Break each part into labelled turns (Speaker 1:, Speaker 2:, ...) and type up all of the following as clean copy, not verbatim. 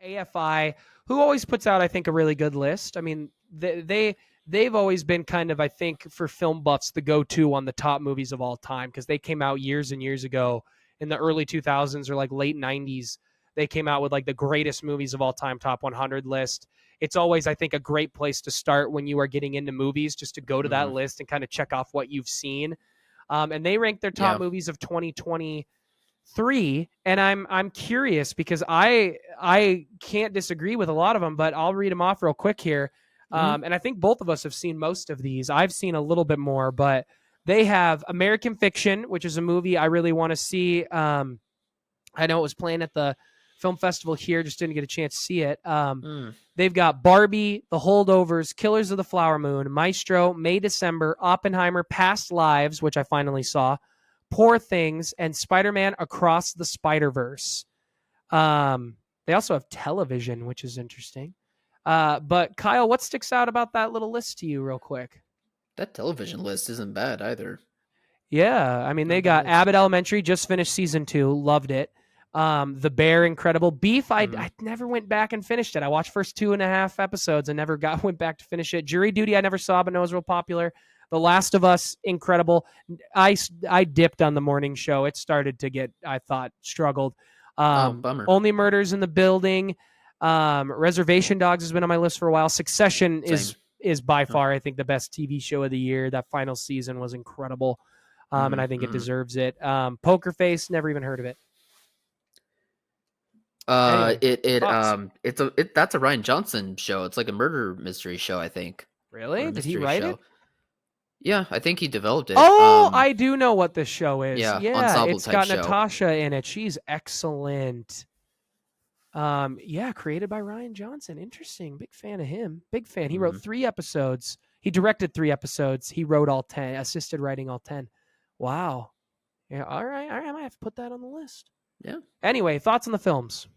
Speaker 1: AFI, who always puts out, I think, a really good list. I mean, they've always been kind of, I think, for film buffs, the go-to on the top movies of all time, because they came out years and years ago in the early 2000s or like late 90s. They came out with like the greatest movies of all time, top 100 list. It's always, I think, a great place to start when you are getting into movies, just to go to that list and kind of check off what you've seen. And they ranked their top movies of 2023, and I'm curious because I can't disagree with a lot of them, but I'll read them off real quick here. And I think both of us have seen most of these. I've seen a little bit more, but they have American Fiction, which is a movie I really want to see. I know it was playing at the film festival here, just didn't get a chance to see it. They've got Barbie, The Holdovers, Killers of the Flower Moon, Maestro, May December, Oppenheimer, Past Lives, which I finally saw, Poor Things, and Spider-Man Across the Spider-Verse. They also have Television, which is interesting. But Kyle, what sticks out about that little list to you real quick?
Speaker 2: That Television list isn't bad either.
Speaker 1: Yeah, I mean, they got Abbott Elementary, just finished season 2, loved it. The Bear, incredible. Beef, I never went back and finished it. I watched first 2.5 episodes and never went back to finish it. Jury Duty, I never saw, but know was real popular. The Last of Us, incredible. I dipped on the morning show. It started to get, I thought, struggled.
Speaker 2: Bummer.
Speaker 1: Only Murders in the Building. Reservation Dogs has been on my list for a while. Succession is by far, I think, the best TV show of the year. That final season was incredible. And I think it deserves it. Poker Face, never even heard of it.
Speaker 2: Anyway, that's a Ryan Johnson show. It's like a murder mystery show, I think.
Speaker 1: Really? Did he write it?
Speaker 2: Yeah, I think he developed it.
Speaker 1: Oh, I do know what this show is.
Speaker 2: Yeah,
Speaker 1: it's got Natasha in it. She's excellent. Created by Ryan Johnson. Interesting. Big fan of him. Big fan. He wrote 3 episodes. He directed 3 episodes. He wrote all 10, assisted writing all 10. Wow. Yeah, all right. I might have to put that on the list.
Speaker 2: Yeah.
Speaker 1: Anyway, thoughts on the films?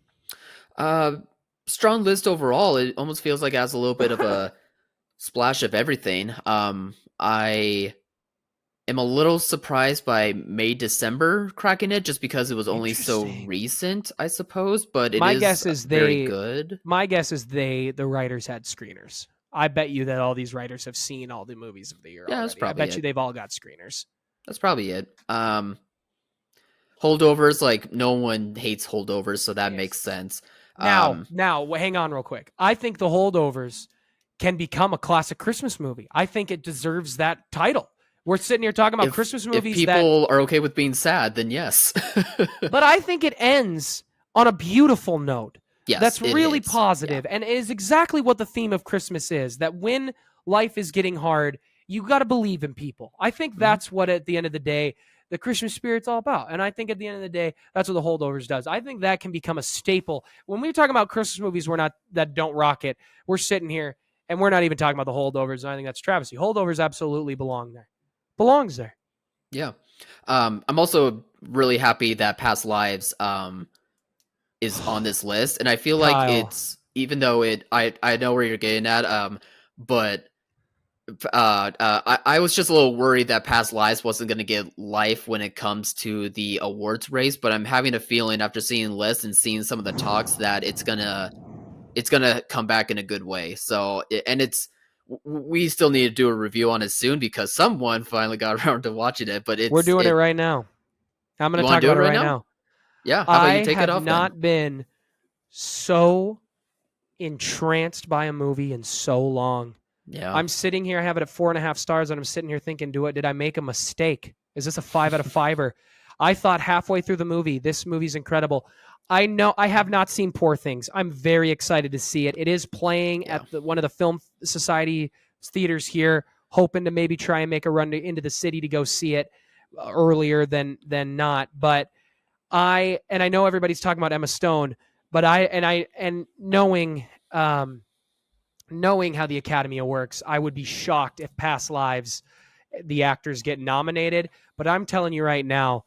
Speaker 2: Strong list overall. It almost feels like it has a little bit of a splash of everything. I am a little surprised by May December cracking it, just because it was only so recent, I suppose. But
Speaker 1: my guess is
Speaker 2: very good.
Speaker 1: My guess is the writers had screeners. I bet you that all these writers have seen all the movies of the year.
Speaker 2: Yeah,
Speaker 1: already.
Speaker 2: that's probably.
Speaker 1: I bet you they've all got screeners.
Speaker 2: That's probably it. Holdovers, like, no one hates Holdovers, so that makes sense.
Speaker 1: Now, hang on real quick. I think The Holdovers can become a classic Christmas movie. I think it deserves that title. We're sitting here talking about Christmas movies.
Speaker 2: If people are okay with being sad, then yes.
Speaker 1: But I think it ends on a beautiful note.
Speaker 2: Yes,
Speaker 1: that's really positive, and is exactly what the theme of Christmas is, that when life is getting hard, you got to believe in people. I think that's what, at the end of the day, the Christmas spirit's all about. And I think at the end of the day, that's what The Holdovers does. I think that can become a staple. When we're talking about Christmas movies that don't rock it, we're sitting here and we're not even talking about The Holdovers. And I think that's travesty. Holdovers absolutely belongs there.
Speaker 2: Yeah. I'm also really happy that Past Lives is on this list. And I feel like it's, even though I know where you're getting at, but I was just a little worried that Past Lives wasn't going to get life when it comes to the awards race, but I'm having a feeling after seeing the list and seeing some of the talks that it's gonna come back in a good way. So, we still need to do a review on it soon, because someone finally got around to watching it. But
Speaker 1: we're doing it right now. I'm going to talk about it right now.
Speaker 2: Yeah, how about you take it off?
Speaker 1: I have not been so entranced by a movie in so long.
Speaker 2: Yeah,
Speaker 1: I'm sitting here. I have it at 4.5 stars, and I'm sitting here thinking, did I make a mistake? Is this a 5 out of 5? I thought halfway through the movie, this movie's incredible. I know I have not seen Poor Things. I'm very excited to see it. It is playing at one of the Film Society theaters here, hoping to maybe try and make a run into the city to go see it earlier than not. But I know everybody's talking about Emma Stone, but knowing how the Academy works, I would be shocked if Past Lives, the actors, get nominated. But I'm telling you right now,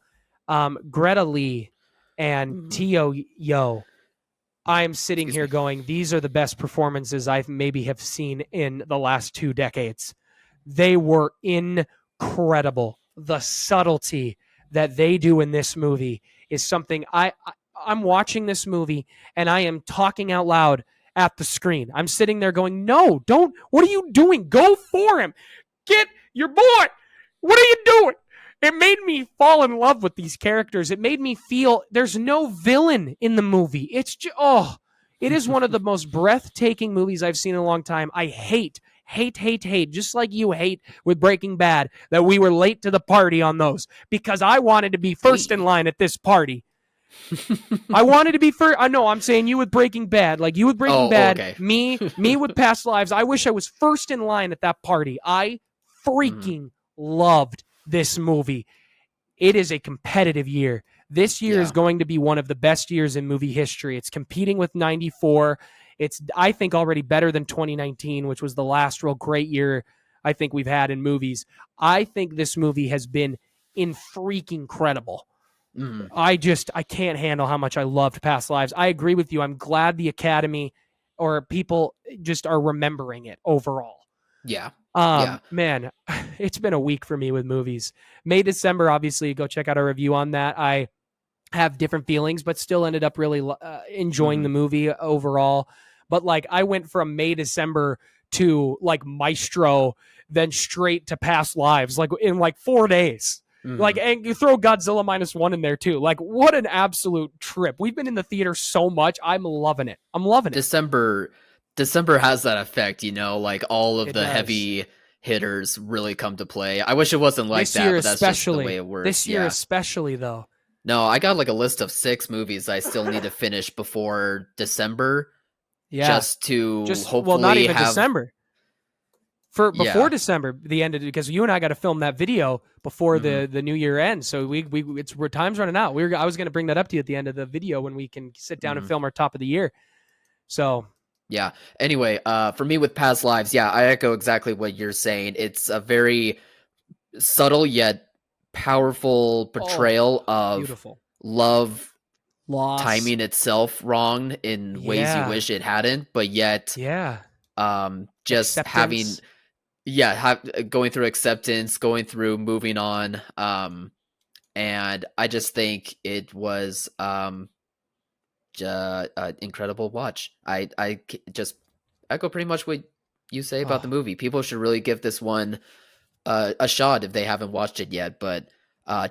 Speaker 1: Greta Lee and Tio Yo, I'm sitting here going, these are the best performances I've maybe have seen in the last 2 decades. They were incredible. The subtlety that they do in this movie is something I'm watching this movie and I am talking out loud at the screen. I'm sitting there going, no, don't. What are you doing? Go for him. Get your boy. What are you doing? It made me fall in love with these characters. It made me feel there's no villain in the movie. It's just, it is one of the most breathtaking movies I've seen in a long time. I hate, just like you hate with Breaking Bad, that we were late to the party on those because I wanted to be first in line at this party. I wanted to be first. I know I'm saying you with Breaking Bad, like you with Breaking Bad,
Speaker 2: okay.
Speaker 1: me with Past Lives. I wish I was first in line at that party. I freaking loved this movie. It is a competitive year. This year is going to be one of the best years in movie history. It's competing with 94. It's, I think, already better than 2019, which was the last real great year I think we've had in movies. I think this movie has been in freaking credible. I can't handle how much I loved Past Lives. I agree with you. I'm glad the Academy or people just are remembering it overall.
Speaker 2: Yeah.
Speaker 1: Man, it's been a week for me with movies. May, December, obviously, go check out our review on that. I have different feelings, but still ended up really enjoying the movie overall. But like, I went from May, December to like Maestro, then straight to Past Lives, like in like 4 days. Like, and you throw Godzilla -1 in there too. Like, what an absolute trip. We've been in the theater so much. I'm loving it.
Speaker 2: December has that effect, you know, like all of
Speaker 1: It
Speaker 2: the
Speaker 1: does.
Speaker 2: heavy hitters really come to play. I wish it wasn't like
Speaker 1: This
Speaker 2: that,
Speaker 1: year
Speaker 2: but that's just the way it works.
Speaker 1: This year especially, though.
Speaker 2: No, I got like a list of 6 movies I still need to finish before December.
Speaker 1: Yeah.
Speaker 2: Just hopefully
Speaker 1: well, not even
Speaker 2: have
Speaker 1: December. Before December, the end of it, because you and I got to film that video before the new year ends. So we're time's running out. I was going to bring that up to you at the end of the video when we can sit down and film our top of the year. So
Speaker 2: yeah. Anyway, for me with Past Lives, I echo exactly what you're saying. It's a very subtle yet powerful portrayal of
Speaker 1: beautiful
Speaker 2: love,
Speaker 1: loss,
Speaker 2: timing itself wrong in ways you wish it hadn't, but yet just
Speaker 1: acceptance.
Speaker 2: going through acceptance, going through moving on, and I just think it was an incredible watch. I just echo pretty much what you say about the movie. People should really give this one a shot if they haven't watched it yet, but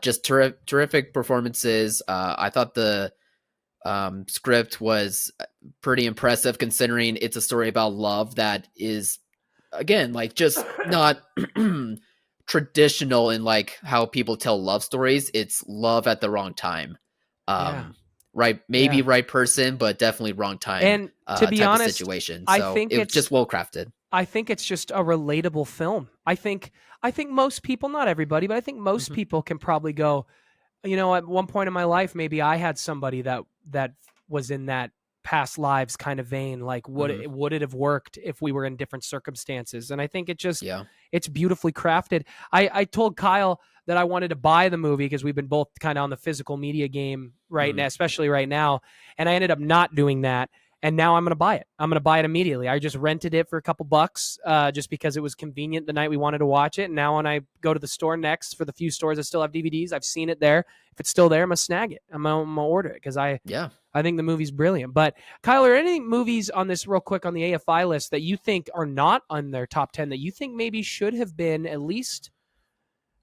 Speaker 2: just terrific performances. I thought the script was pretty impressive considering it's a story about love that is, again, like just not traditional in like how people tell love stories. It's love at the wrong time. Right, maybe right person, but definitely wrong time.
Speaker 1: And to be honest,
Speaker 2: situation. So
Speaker 1: I think
Speaker 2: it's just well crafted.
Speaker 1: I think it's just a relatable film. I think most people, not everybody, but I think most people can probably go, you know, at one point in my life, maybe I had somebody that was in that Past Lives kind of vein. Like, would it have worked if we were in different circumstances? And I think it just, it's beautifully crafted. I told Kyle that I wanted to buy the movie because we've been both kind of on the physical media game right now, especially right now. And I ended up not doing that. And now I'm going to buy it. I'm going to buy it immediately. I just rented it for a couple bucks just because it was convenient the night we wanted to watch it. And now when I go to the store next, for the few stores that still have DVDs, I've seen it there. If it's still there, I'm going to snag it. I'm going to order it because I think the movie's brilliant. But Kyle, are any movies on this real quick on the AFI list that you think are not on their top 10 that you think maybe should have been at least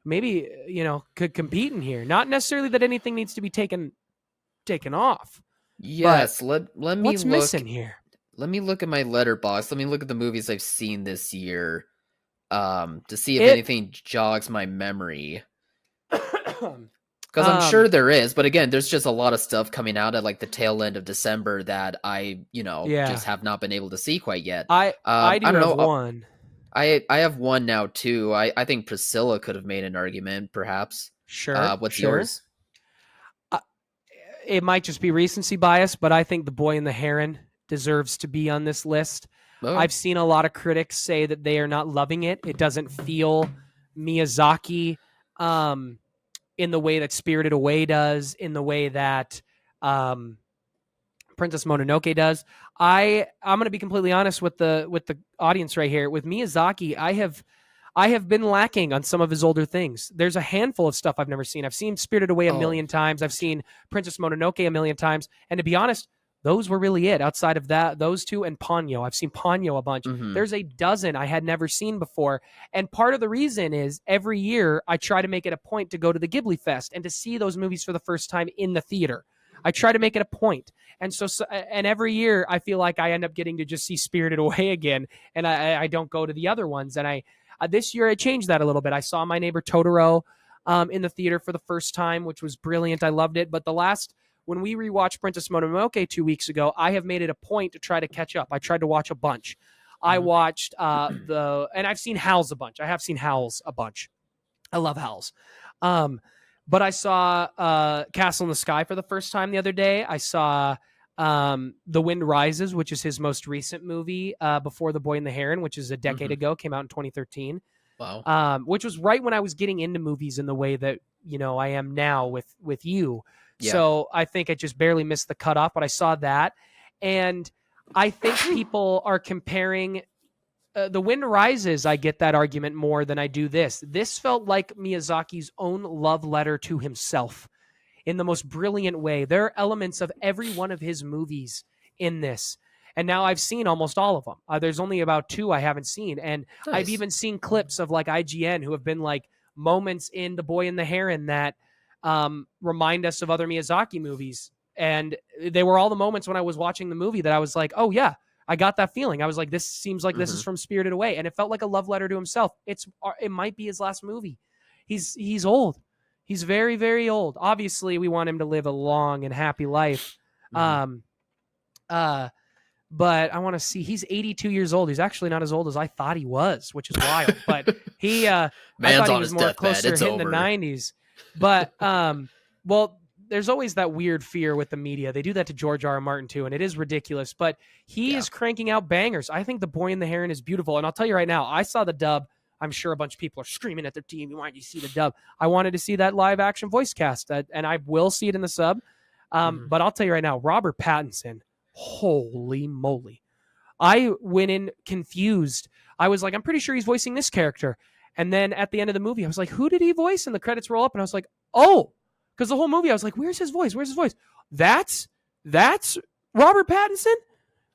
Speaker 1: maybe, you know, could compete in here? Not necessarily that anything needs to be taken off.
Speaker 2: Yes, let me
Speaker 1: what's
Speaker 2: look.
Speaker 1: missing here?
Speaker 2: Let me look at my Letterbox. Let me look at the movies I've seen this year, to see if anything jogs my memory. Because I'm sure there is, but again, there's just a lot of stuff coming out at like the tail end of December that I, just have not been able to see quite yet.
Speaker 1: I don't know. One.
Speaker 2: I have one now too. I think Priscilla could have made an argument, perhaps.
Speaker 1: Sure.
Speaker 2: What's yours?
Speaker 1: It might just be recency bias, but I think The Boy and the Heron deserves to be on this list. Oh. I've seen a lot of critics say that they are not loving it. It doesn't feel Miyazaki in the way that Spirited Away does, in the way that Princess Mononoke does. I'm going to be completely honest with the audience right here. With Miyazaki, I have been lacking on some of his older things. There's a handful of stuff I've never seen. I've seen Spirited Away a
Speaker 2: Oh,
Speaker 1: million times. I've seen Princess Mononoke a million times. And to be honest, those were really it. Outside of that, those two and Ponyo. I've seen Ponyo a bunch.
Speaker 2: mm-hmm.
Speaker 1: There's a dozen I had never seen before. And part of the reason is every year I try to make it a point to go to the Ghibli Fest and to see those movies for the first time in the theater. I try to make it a point. And and every year I feel like I end up getting to just see Spirited Away again. And I don't go to the other ones. And this year I changed that a little bit. I saw My Neighbor Totoro in the theater for the first time, which was brilliant. I loved it. But when we rewatched Princess Mononoke 2 weeks ago, I have made it a point to try to catch up. I tried to watch a bunch. I watched and I've seen Howl's a bunch. I have seen Howl's a bunch. I love Howl's. But I saw Castle in the Sky for the first time the other day. I saw The Wind Rises, which is his most recent movie before The Boy and the Heron, which is a decade ago, came out in 2013.
Speaker 2: Wow.
Speaker 1: Which was right when I was getting into movies in the way that, I am now with you.
Speaker 2: Yeah.
Speaker 1: So I think I just barely missed the cutoff, but I saw that. And I think people are comparing The Wind Rises. I get that argument more than I do this. This felt like Miyazaki's own love letter to himself in the most brilliant way. There are elements of every one of his movies in this. And now I've seen almost all of them. There's only about 2 I haven't seen. And
Speaker 2: Nice.
Speaker 1: I've even seen clips of like IGN who have been like moments in The Boy and the Heron that remind us of other Miyazaki movies. And they were all the moments when I was watching the movie that I was like, oh yeah, I got that feeling. I was like, this seems like this is from Spirited Away. And it felt like a love letter to himself. It might be his last movie. He's old. He's very, very old. Obviously, we want him to live a long and happy life. But I want to see. He's 82 years old. He's actually not as old as I thought he was, which is wild. But I thought he was more closer hitting the 90s. But well, there's always that weird fear with the media. They do that to George R. R. Martin too, and it is ridiculous. But he is cranking out bangers. I think The Boy and the Heron is beautiful, and I'll tell you right now, I saw the dub. I'm sure a bunch of people are screaming at their team. You wanted to see the dub. I wanted to see that live action voice cast, and I will see it in the sub. But I'll tell you right now, Robert Pattinson, holy moly. I went in confused. I was like, I'm pretty sure he's voicing this character. And then at the end of the movie, I was like, who did he voice? And the credits roll up, and I was like, oh, because the whole movie, I was like, where's his voice? Where's his voice? That's Robert Pattinson?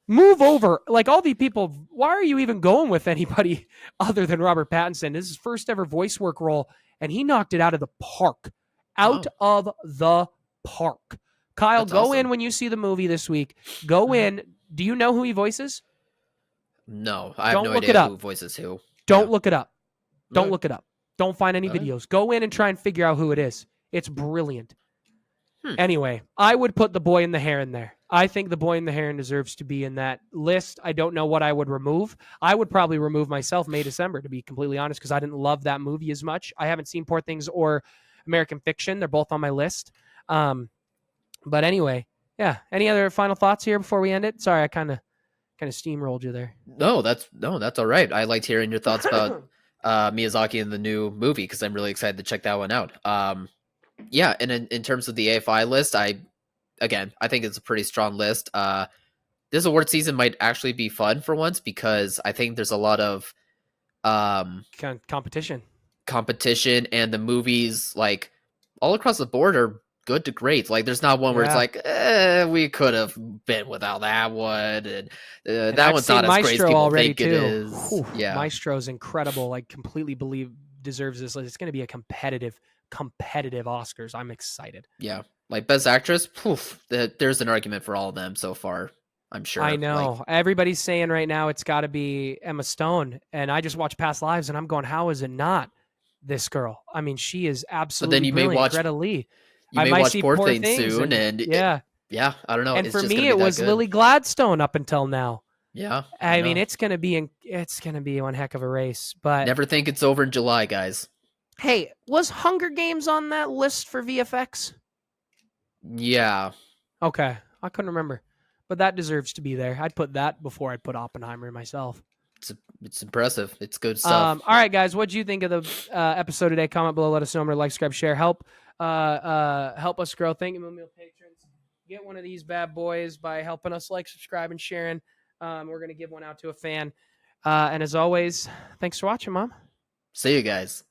Speaker 1: Move over. Like, all the people, why are you even going with anybody other than Robert Pattinson? This is his first ever voice work role, and he knocked it out of the park. Out of the park. Kyle,
Speaker 2: That's
Speaker 1: go
Speaker 2: awesome.
Speaker 1: in when you see the movie this week. Go in. Do you know who he voices?
Speaker 2: No, I have
Speaker 1: Don't
Speaker 2: no
Speaker 1: look
Speaker 2: idea
Speaker 1: it up.
Speaker 2: who voices who.
Speaker 1: Don't look it up. Don't
Speaker 2: Alright.
Speaker 1: look it up. Don't find any
Speaker 2: Alright.
Speaker 1: videos. Go in and try and figure out who it is. It's brilliant.
Speaker 2: Hmm.
Speaker 1: Anyway, I would put The Boy and the Heron there. I think The Boy and the Heron deserves to be in that list. I don't know what I would remove. I would probably remove myself May December, to be completely honest, because I didn't love that movie as much. I haven't seen Poor Things or American Fiction. They're both on my list. But anyway, yeah. Any other final thoughts here before we end it? Sorry, I kind of steamrolled you there.
Speaker 2: No, that's all right. I liked hearing your thoughts about Miyazaki and the new movie because I'm really excited to check that one out. Yeah, and in terms of the AFI list, I think it's a pretty strong list. This award season might actually be fun for once because I think there's a lot of
Speaker 1: competition,
Speaker 2: and the movies like all across the board are good to great. Like, there's not one where it's like, we could have been without that one, and that one's not as great as people think it is.
Speaker 1: Whew,
Speaker 2: yeah,
Speaker 1: Maestro's incredible. Like, completely believe deserves this list. It's going to be a competitive Oscars. I'm excited.
Speaker 2: Yeah, like Best Actress, poof, there's an argument for all of them so far. I'm sure.
Speaker 1: I know. Like, everybody's saying right now it's got to be Emma Stone, and I just watched Past Lives, and I'm going, how is it not this girl? I mean, she is absolutely. But then you brilliant. May watch Greta Lee.
Speaker 2: You may watch Poor Things soon, and
Speaker 1: yeah,
Speaker 2: I don't know.
Speaker 1: And
Speaker 2: it's
Speaker 1: for
Speaker 2: just
Speaker 1: me, it was Lily Gladstone up until now.
Speaker 2: Yeah,
Speaker 1: I mean, it's gonna be one heck of a race. But
Speaker 2: never think it's over in July, guys.
Speaker 1: Hey, was Hunger Games on that list for VFX?
Speaker 2: Yeah.
Speaker 1: Okay, I couldn't remember, but that deserves to be there. I'd put that before I'd put Oppenheimer myself.
Speaker 2: It's impressive. It's good stuff.
Speaker 1: All right, guys, what do you think of the episode today? Comment below. Let us know. Like, subscribe, share. Help us grow. Thank you, Meal patrons. Get one of these bad boys by helping us like, subscribe, and sharing. We're going to give one out to a fan. And as always, thanks for watching, Mom.
Speaker 2: See you guys.